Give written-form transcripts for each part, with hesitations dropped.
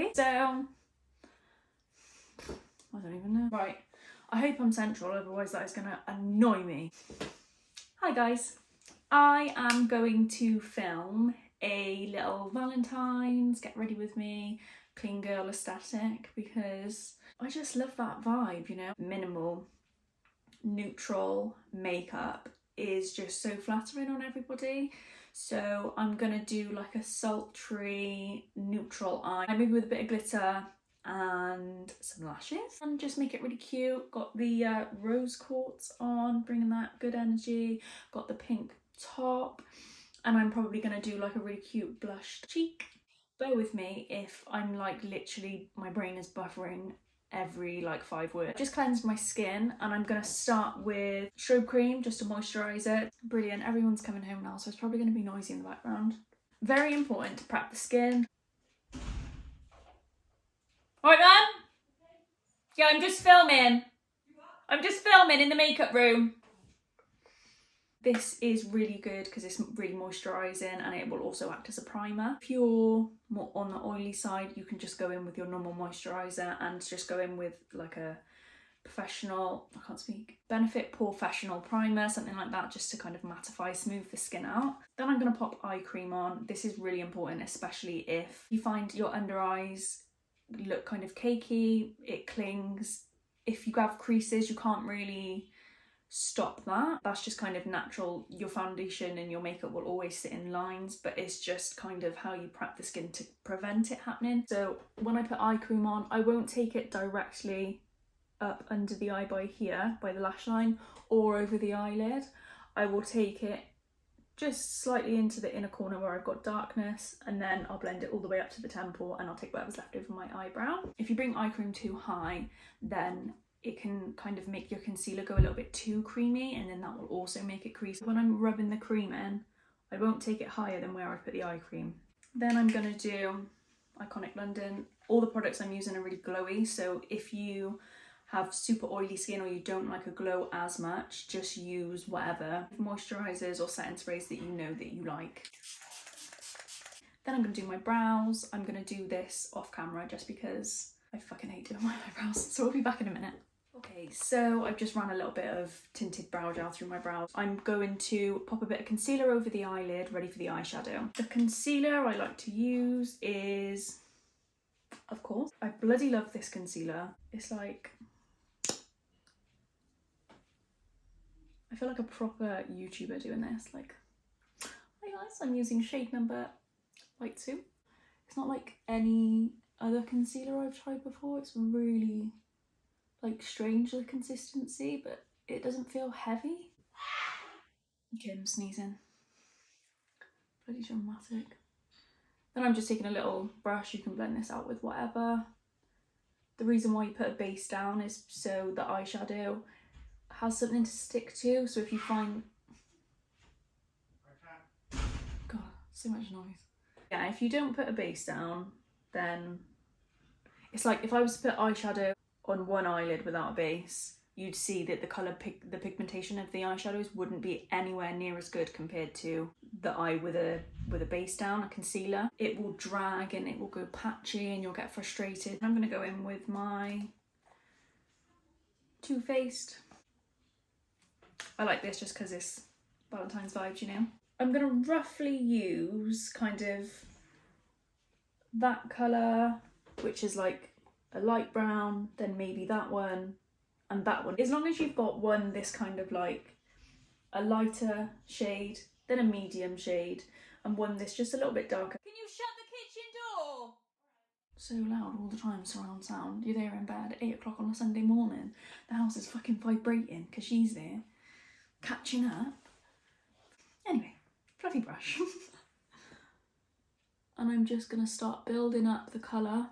we? So, I don't even know. Right, I hope I'm central, otherwise that is gonna annoy me. Hi guys, I am going to film a little Valentines, get ready with me, clean girl aesthetic, because I just love that vibe, you know? Minimal, neutral makeup is just so flattering on everybody. So I'm gonna do like a sultry neutral eye, maybe with a bit of glitter and some lashes, and just make it really cute. Got the rose quartz on, bringing that good energy. Got the pink top, and I'm probably gonna do like a really cute blushed cheek. Bear with me if I'm like literally, my brain is buffering every like 5 words. Just cleansed my skin, and I'm gonna start with strobe cream just to moisturize it. Brilliant. Everyone's coming home now, so it's probably gonna be noisy in the background. Very important to prep the skin. Alright man? Yeah, I'm just filming. I'm just filming in the makeup room. This is really good because it's really moisturising, and it will also act as a primer. If you're more on the oily side, you can just go in with your normal moisturiser and just go in with like a professional, I can't speak, Benefit Professional primer, something like that, just to kind of mattify, smooth the skin out. Then I'm going to pop eye cream on. This is really important, especially if you find your under eyes look kind of cakey, it clings. If you have creases, you can't really stop that. That's just kind of natural. Your foundation and your makeup will always sit in lines, but it's just kind of how you prep the skin to prevent it happening. So when I put eye cream on, I won't take it directly up under the eye by here, by the lash line, or over the eyelid. I will take it just slightly into the inner corner where I've got darkness, and then I'll blend it all the way up to the temple, and I'll take whatever's left over my eyebrow. If you bring eye cream too high, then it can kind of make your concealer go a little bit too creamy, and then that will also make it crease. When I'm rubbing the cream in, I won't take it higher than where I put the eye cream. Then I'm gonna do Iconic London. All the products I'm using are really glowy, so if you have super oily skin or you don't like a glow as much, just use whatever moisturizers or setting sprays that you know that you like. Then I'm gonna do my brows. I'm gonna do this off camera just because I fucking hate doing my eyebrows, so I'll be back in a minute. Okay, so I've just ran a little bit of tinted brow gel through my brows. I'm going to pop a bit of concealer over the eyelid, ready for the eyeshadow. The concealer I like to use is, of course, I bloody love this concealer. It's like, I feel like a proper YouTuber doing this. Like, hi guys, I'm using shade number light 2. It's not like any other concealer I've tried before. It's really like strange, the consistency, but it doesn't feel heavy. Okay, I'm sneezing. Bloody dramatic. Then I'm just taking a little brush. You can blend this out with whatever. The reason why you put a base down is so the eyeshadow has something to stick to. So if you find, God, so much noise. Yeah, if you don't put a base down, then it's like if I was to put eyeshadow on one eyelid without a base, you'd see that the colour, the pigmentation of the eyeshadows wouldn't be anywhere near as good compared to the eye with a base down, a concealer. It will drag and it will go patchy and you'll get frustrated. I'm gonna go in with my Too Faced. I like this just because it's Valentine's vibes, you know. I'm gonna roughly use kind of that colour, which is like a light brown, then maybe that one and that one. As long as you've got one this kind of like a lighter shade, then a medium shade, and one this just a little bit darker. Can you shut the kitchen door? So loud all the time, surround sound. You're there in bed at 8 o'clock on a Sunday morning. The house is fucking vibrating because she's there catching up. Anyway, fluffy brush. And I'm just gonna start building up the colour.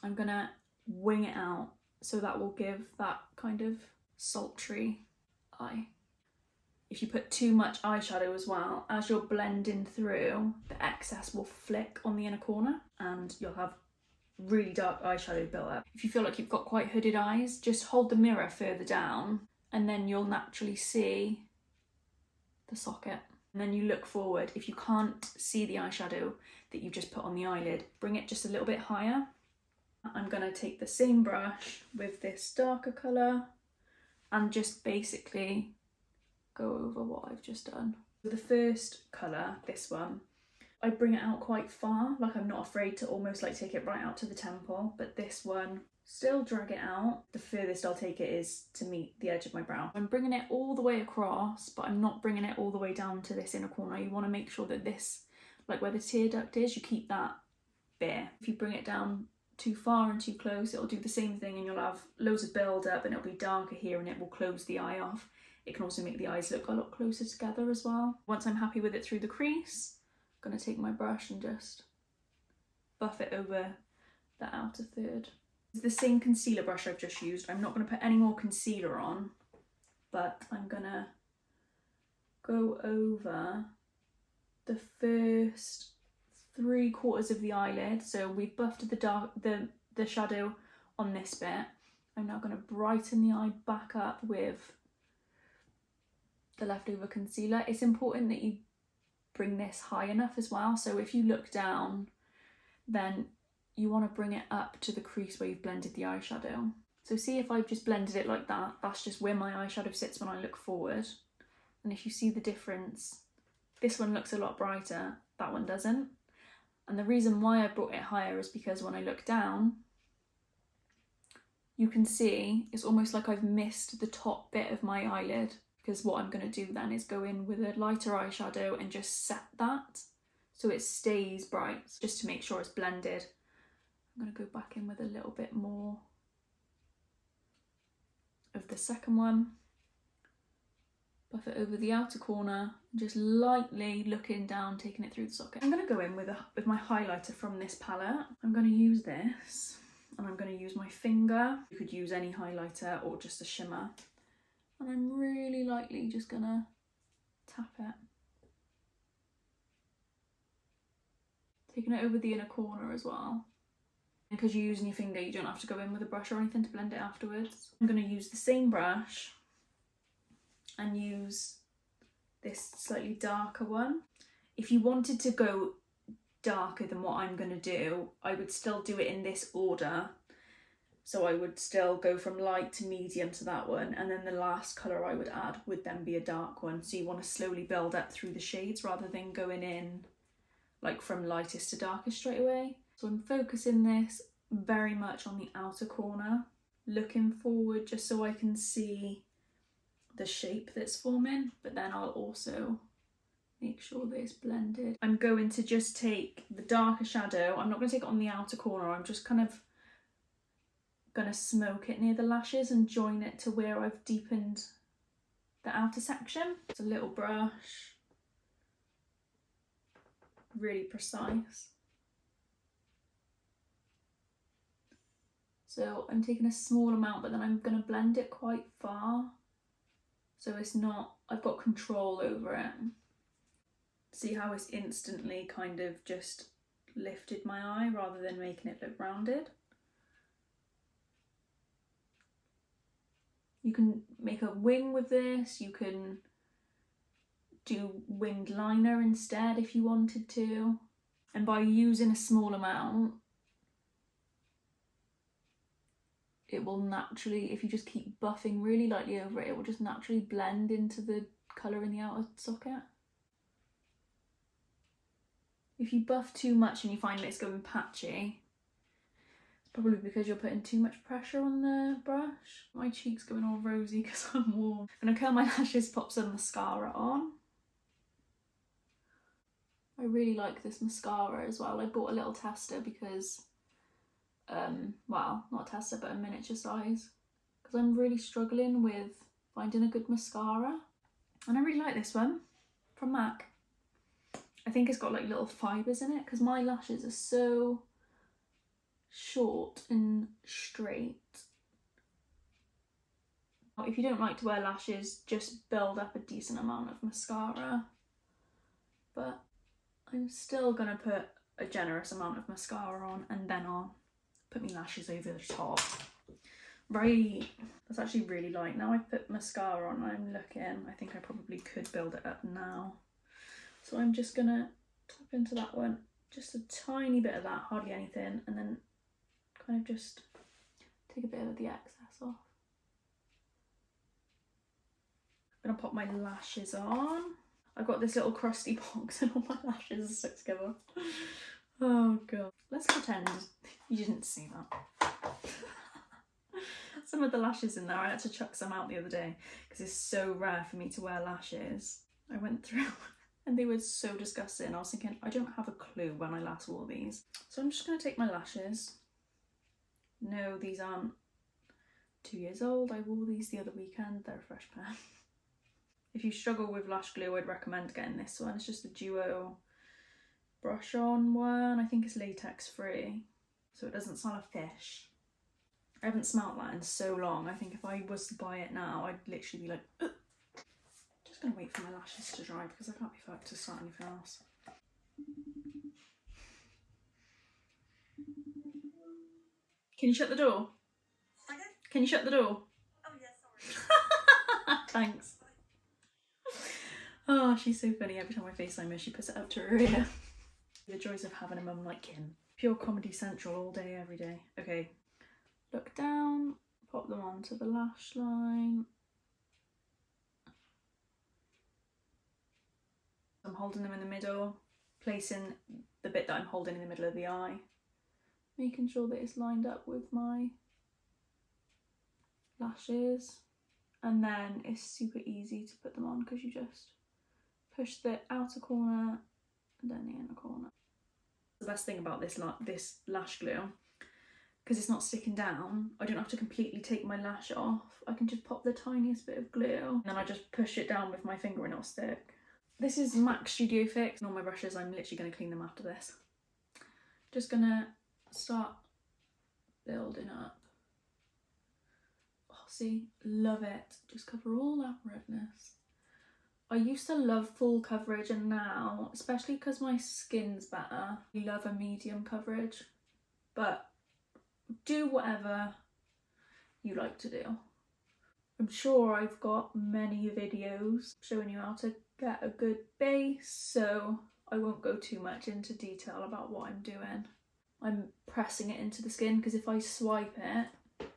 I'm gonna wing it out, so that will give that kind of sultry eye. If you put too much eyeshadow as well, as you're blending through, the excess will flick on the inner corner and you'll have really dark eyeshadow built up. If you feel like you've got quite hooded eyes, just hold the mirror further down and then you'll naturally see the socket. And then you look forward. If you can't see the eyeshadow that you just put on the eyelid, bring it just a little bit higher I'm gonna take the same brush with this darker colour and just basically go over what I've just done. The first colour, this one, I bring it out quite far, like I'm not afraid to almost like take it right out to the temple, but this one, still drag it out. The furthest I'll take it is to meet the edge of my brow. I'm bringing it all the way across, but I'm not bringing it all the way down to this inner corner. You want to make sure that this, like where the tear duct is, you keep that bare. If you bring it down too far and too close, it'll do the same thing and you'll have loads of build up and it'll be darker here and it will close the eye off. It can also make the eyes look a lot closer together as well. Once I'm happy with it through the crease, I'm going to take my brush and just buff it over the outer third. It's the same concealer brush I've just used. I'm not going to put any more concealer on, but I'm going to go over the first 3/4 of the eyelid. So we've buffed the shadow on this bit. I'm now going to brighten the eye back up with the leftover concealer. It's important that you bring this high enough as well. So if you look down, then you want to bring it up to the crease where you've blended the eyeshadow. So see if I've just blended it like that, that's just where my eyeshadow sits when I look forward. And if you see the difference, this one looks a lot brighter, that one doesn't. And the reason why I brought it higher is because when I look down, you can see it's almost like I've missed the top bit of my eyelid, because what I'm going to do then is go in with a lighter eyeshadow and just set that so it stays bright, just to make sure it's blended. I'm going to go back in with a little bit more of the second one, buff it over the outer corner, just lightly looking down, taking it through the socket. I'm going to go in with my highlighter from this palette. I'm going to use this and I'm going to use my finger. You could use any highlighter or just a shimmer. And I'm really lightly just going to tap it. Taking it over the inner corner as well. Because you're using your finger, you don't have to go in with a brush or anything to blend it afterwards. I'm going to use the same brush and use this slightly darker one. If you wanted to go darker than what I'm going to do, I would still do it in this order. So I would still go from light to medium to that one, and then the last colour I would add would then be a dark one. So you want to slowly build up through the shades rather than going in like from lightest to darkest straight away. So I'm focusing this very much on the outer corner, looking forward just so I can see the shape that's forming, but then I'll also make sure that it's blended. I'm going to just take the darker shadow. I'm not going to take it on the outer corner. I'm just kind of going to smoke it near the lashes and join it to where I've deepened the outer section. It's a little brush, really precise. So I'm taking a small amount, but then I'm going to blend it quite far. So it's not, I've got control over it. See how it's instantly kind of just lifted my eye rather than making it look rounded? You can make a wing with this, you can do winged liner instead if you wanted to. And by using a small amount, it will naturally, if you just keep buffing really lightly over it, it will just naturally blend into the colour in the outer socket. If you buff too much and you find that it's going patchy, it's probably because you're putting too much pressure on the brush. My cheek's going all rosy because I'm warm. I'm going to curl my lashes, pop some mascara on. I really like this mascara as well. I bought a little tester because well, not a tester, but a miniature size, because I'm really struggling with finding a good mascara. And I really like this one from MAC. I think it's got like little fibres in it because my lashes are so short and straight. If you don't like to wear lashes, just build up a decent amount of mascara. But I'm still going to put a generous amount of mascara on and then I'll put my lashes over the top. Right, that's actually really light. Now I've put mascara on, I'm looking, I think I probably could build it up now. So I'm just gonna tap into that one, just a tiny bit of that, hardly anything, and then kind of just take a bit of the excess off. I'm gonna pop my lashes on. I've got this little crusty box and all my lashes are stuck together. Oh god. Let's pretend you didn't see that. Some of the lashes in there, I had to chuck some out the other day because it's so rare for me to wear lashes. I went through and they were so disgusting. I was thinking, I don't have a clue when I last wore these. So I'm just gonna take my lashes. No, these aren't 2 years old. I wore these the other weekend. They're a fresh pair. If you struggle with lash glue, I'd recommend getting this one. It's just a duo brush on one. I think it's latex free, so it doesn't smell of fish. I haven't smelt that in so long. I think if I was to buy it now, I'd literally be like, ugh. Just gonna wait for my lashes to dry because I can't be fucked to start anything else. Can you shut the door? Okay. Can you shut the door? Oh yeah, sorry. Thanks. Oh, she's so funny. Every time I FaceTime her, she puts it up to her ear. The joys of having a mum like Kim. Pure Comedy Central all day, every day. Okay. Look down, pop them onto the lash line. I'm holding them in the middle, placing the bit that I'm holding in the middle of the eye, making sure that it's lined up with my lashes. And then it's super easy to put them on because you just push the outer corner and then the inner corner. The best thing about this lash glue, because it's not sticking down, I don't have to completely take my lash off. I can just pop the tiniest bit of glue and then I just push it down with my finger and it'll stick. This is MAC Studio Fix. And all my brushes, I'm literally going to clean them after this. Just going to start building up. Oh, see, love it. Just cover all that redness. I used to love full coverage and now, especially because my skin's better, I love a medium coverage. But do whatever you like to do. I'm sure I've got many videos showing you how to get a good base, so I won't go too much into detail about what I'm doing. I'm pressing it into the skin because if I swipe it,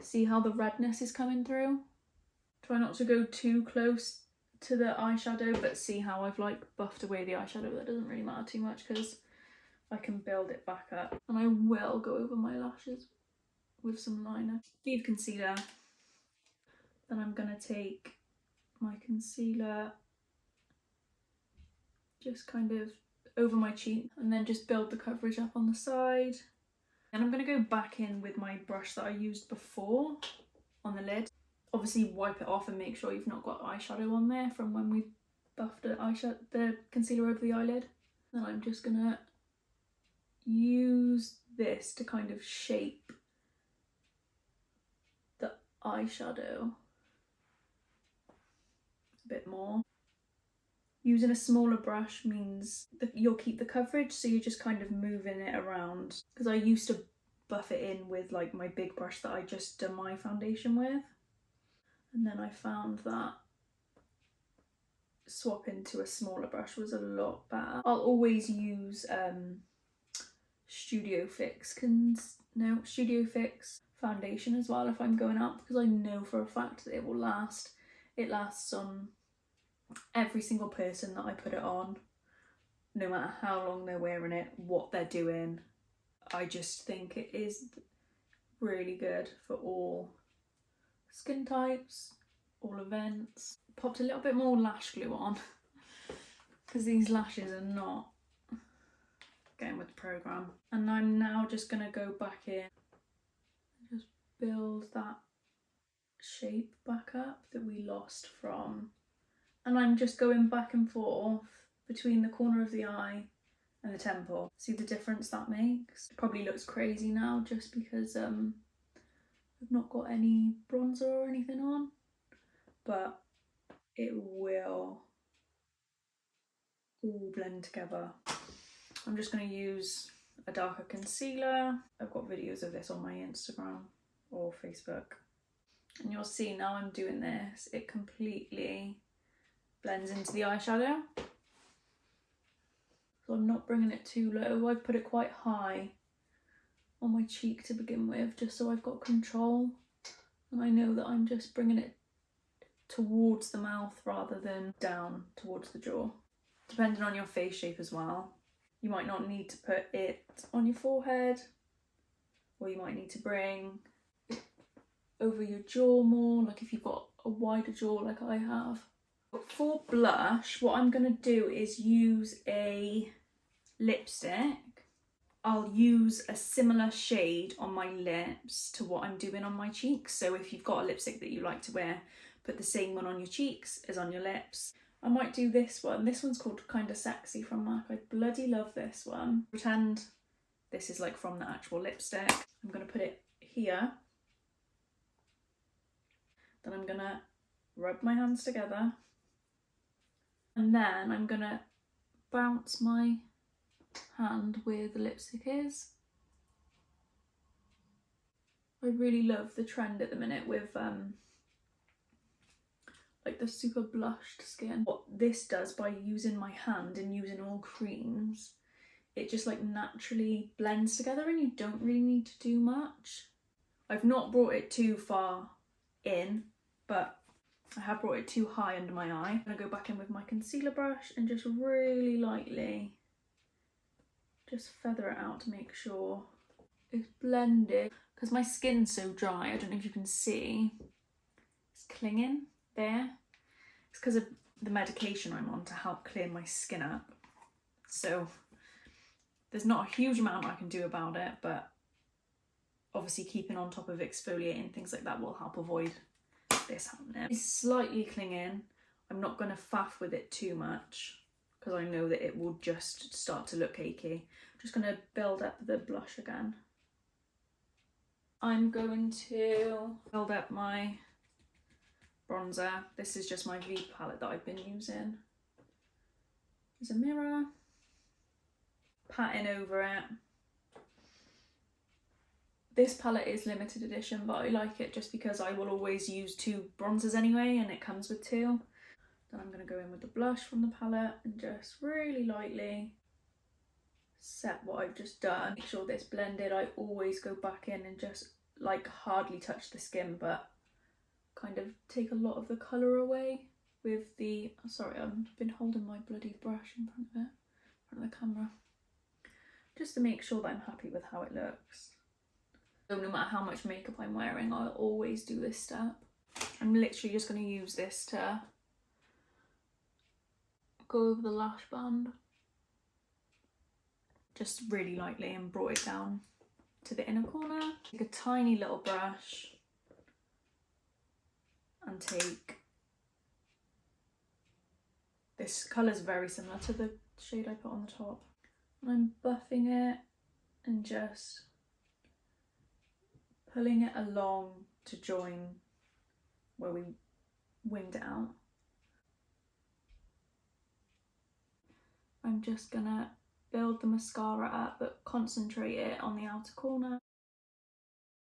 see how the redness is coming through? Try not to go too close to the eyeshadow, but see how I've like buffed away the eyeshadow. That doesn't really matter too much because I can build it back up. And I will go over my lashes with some liner. Leave concealer. Then I'm gonna take my concealer just kind of over my cheek and then just build the coverage up on the side. And I'm gonna go back in with my brush that I used before on the lid. Obviously wipe it off and make sure you've not got eyeshadow on there from when we buffed the concealer over the eyelid. Then I'm just gonna use this to kind of shape the eyeshadow a bit more. Using a smaller brush means that you'll keep the coverage, so you're just kind of moving it around. Because I used to buff it in with like my big brush that I just done my foundation with. And then I found that swapping to a smaller brush was a lot better. I'll always use Studio Fix foundation as well if I'm going out, because I know for a fact that it will last. It lasts on every single person that I put it on, no matter how long they're wearing it, what they're doing. I just think it is really good for all skin types, all events. Popped a little bit more lash glue on because these lashes are not getting with the programme. And I'm now just going to go back in and just build that shape back up that we lost from. And I'm just going back and forth between the corner of the eye and the temple. See the difference that makes? It probably looks crazy now just because I've not got any bronzer or anything on, but it will all blend together. I'm just going to use a darker concealer. I've got videos of this on my Instagram or Facebook. And you'll see now I'm doing this, it completely blends into the eyeshadow. So I'm not bringing it too low. I've put it quite high on my cheek to begin with, just so I've got control. And I know that I'm just bringing it towards the mouth rather than down towards the jaw. Depending on your face shape as well. You might not need to put it on your forehead, or you might need to bring it over your jaw more, like if you've got a wider jaw like I have. But for blush, what I'm going to do is use a lipstick. I'll use a similar shade on my lips to what I'm doing on my cheeks. So if you've got a lipstick that you like to wear, put the same one on your cheeks as on your lips. I might do this one. This one's called Kinda Sexy from MAC. I bloody love this one. Pretend this is like from the actual lipstick. I'm going to put it here. Then I'm going to rub my hands together. And then I'm going to bounce my hand where the lipstick is. I really love the trend at the minute with like the super blushed skin. What this does by using my hand and using all creams, it just like naturally blends together and you don't really need to do much. I've not brought it too far in, but I have brought it too high under my eye. I'm gonna go back in with my concealer brush and just really lightly just feather it out to make sure it's blended. Because my skin's so dry, I don't know if you can see, it's clinging there. It's because of the medication I'm on to help clear my skin up. So there's not a huge amount I can do about it, but obviously keeping on top of exfoliating, things like that will help avoid this happening. It's slightly clinging. I'm not going to faff with it too much because I know that it will just start to look cakey. I'm just going to build up the blush again. I'm going to build up my bronzer. This is just my V palette that I've been using. There's a mirror. Patting over it. This palette is limited edition, but I like it just because I will always use 2 bronzers anyway, and it comes with 2. Then I'm going to go in with the blush from the palette and just really lightly set what I've just done. Make sure that it's blended. I always go back in and just like hardly touch the skin, but kind of take a lot of the colour away with the, sorry, I've been holding my bloody brush in front of it, in front of the camera, just to make sure that I'm happy with how it looks. So no matter how much makeup I'm wearing, I'll always do this step. I'm literally just going to use this to go over the lash band, just really lightly, and brought it down to the inner corner. Take a tiny little brush and take, this colour's very similar to the shade I put on the top. And I'm buffing it and just pulling it along to join where we winged it out. I'm just gonna build the mascara up but concentrate it on the outer corner.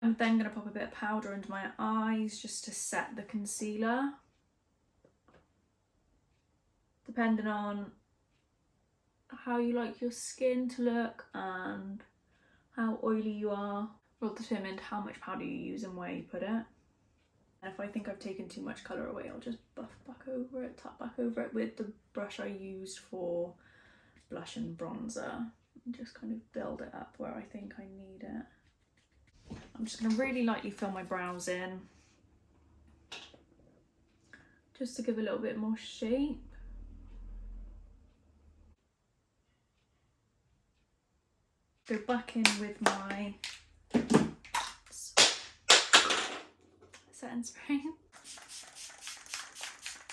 I'm then gonna pop a bit of powder into my eyes just to set the concealer. Depending on how you like your skin to look and how oily you are, will determine how much powder you use and where you put it. And if I think I've taken too much colour away, I'll just buff back over it, tap back over it with the brush I used for blush and bronzer, and just kind of build it up where I think I need it. I'm just going to really lightly fill my brows in, just to give a little bit more shape. Go back in with my setting spray.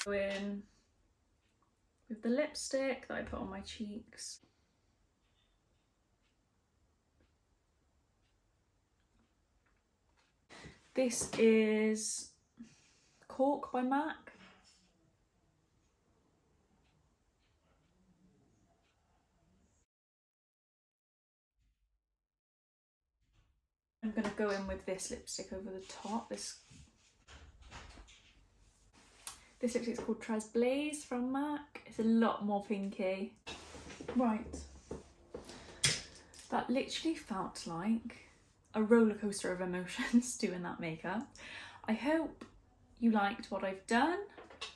Go in with the lipstick that I put on my cheeks. This is Cork by MAC. I'm going to go in with this lipstick over the top. This lipstick is called Tres Blaze from MAC. It's a lot more pinky. Right. That literally felt like a roller coaster of emotions doing that makeup. I hope you liked what I've done.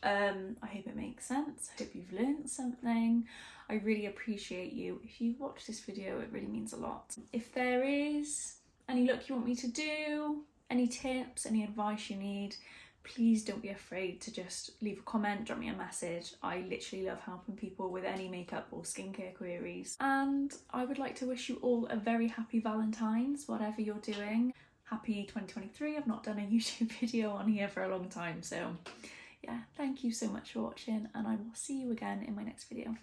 I hope it makes sense. I hope you've learned something. I really appreciate you. If you watch this video, it really means a lot. If there is any look you want me to do, any tips, any advice you need, please don't be afraid to just leave a comment, drop me a message. I literally love helping people with any makeup or skincare queries. And I would like to wish you all a very happy Valentine's, whatever you're doing. Happy 2023. I've not done a YouTube video on here for a long time, so yeah, thank you so much for watching, and I will see you again in my next video.